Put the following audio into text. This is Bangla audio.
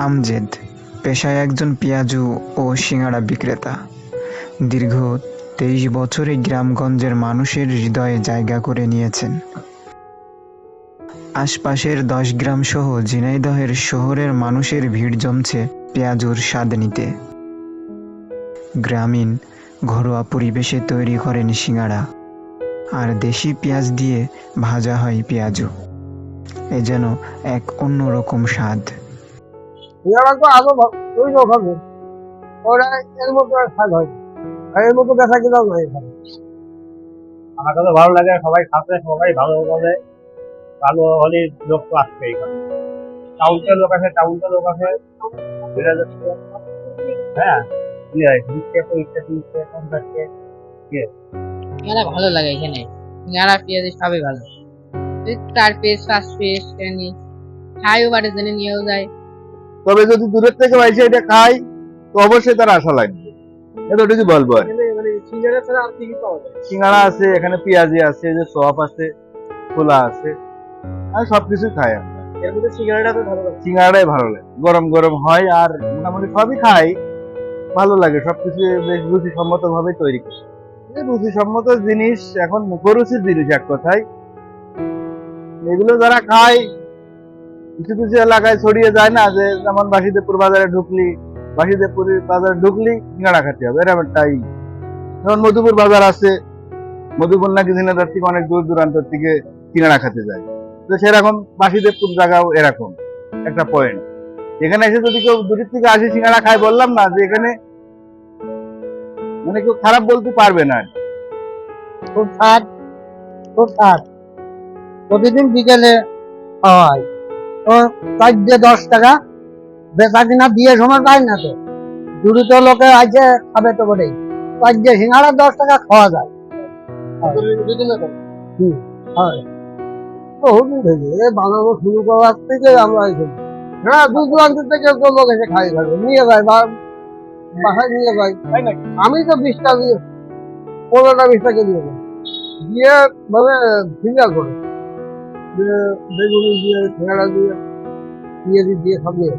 আমজেদ পেশায় একজন পেঁয়াজু ও সিঙাড়া বিক্রেতা। দীর্ঘ 23 বছরে গ্রামগঞ্জের মানুষের হৃদয়ে জায়গা করে নিয়েছেন। আশপাশের 10 গ্রাম সহ ঝিনাইদহের শহরের মানুষের ভিড় জমছে পেঁয়াজুর স্বাদ নিতে। গ্রামীণ ঘরোয়া পরিবেশে তৈরি করেন সিঙাড়া, আর দেশি পেঁয়াজ দিয়ে ভাজা হয় পেঁয়াজু। এ যেন এক অন্যরকম স্বাদ। সিঙ্গাড়া তো আরো ওই রকমের, ওরা এর মতো আর স্বাদ হয় আর এর মতো ব্যথা কিনা নয় এখানে। আমার কাছে ভালো লাগে, সবাই খাতে, সবাই ভালো বলে। ভালো হলে লোক তো আসবে এখানে। টাউনটা লোক আছে, টাউনটা লোক আছে, ঘুরে যাচ্ছে। হ্যাঁ, কি হয়, দিচ্ছে পয়সা দিচ্ছে, কম যাচ্ছে। সিঙ্গারা ভালো লাগে এখানে। সিঙ্গারা পেঁয়াজি সবই ভালো। 4 পিস 5 পিস কেনি খাইও বাড়ি জেনে নিয়েও যায়। তবে যদি দূরের থেকে এসে এটা খাই তো অবশ্যই তার আশা লাগবে, এটা যদি বলবো আর কি। মানে সিঙ্গাড়া ছাড়া আর কি কি পাওয়া যায়? সিঙ্গাড়া আছে, এখানে পেঁয়াজি আছে, যে চপ আছে, ছোলা আছে, আর সবকিছু খাই আমরা। এর মধ্যে সিঙ্গাড়াটা তো ভালো লাগে। সিঙ্গাড়াই ভালো লাগে, গরম গরম হয়, আর মোটামুটি সবই খাই, ভালো লাগে। সবকিছু বেশ রুচিসম্মত ভাবে তৈরি করি। এই রুচিসম্মত জিনিস এখন মুখরুচির জিনিস এক কথায়। এগুলো যারা খায়, কিছু কিছু এলাকায় ছড়িয়ে যায় না, যে যেমন বাসিদেবপুর বাজারে ঢুকলি সিঙ্গাড়া খেতে হবে, এরকম একটাই। যেমন মধুপুর বাজার আছে, মধুপুর নাকি ঝিনাইদহ থেকে অনেক দূর দূরান্ত থেকে সিঙ্গাড়া খেতে যায়, তো সেরকম বাসিদেবপুর জায়গাও এরকম একটা পয়েন্ট। এখানে এসে যদি কেউ দূরের থেকে আসে সিঙ্গাড়া খায়, বললাম না যে এখানে মানে কেউ খারাপ বলতে পারবে না। খুব স্বাদ, খুব স্বাদ। প্রতিদিন বিকেলে খাওয়া হয়। তো 4 দিয়ে 10 টাকা, বেচা কিনা দিয়ে সময় পায় না তো। দূরিত লোকে আছে, খাবে তো বটেই। 4 দিয়ে সিঙ্গাড়া 10 টাকা খাওয়া যায়। হয় বহুদিন থেকে বানানো শুরু করার থেকে আমরা এখানে, হ্যাঁ, দূর দূরান্ত থেকে তো লোক এসে খাই থাকে, নিয়ে যায় বা বাসায় নিয়ে যায়। আমি তো 20টা দিয়ে 15টা 20টাকে দিয়ে যাই, দিয়ে মানে ফিঙ্গার করে দিয়ে বেগুনি দিয়ে সিঙ্গাড়া দিয়ে পেঁয়াজি দিয়ে সব দিয়ে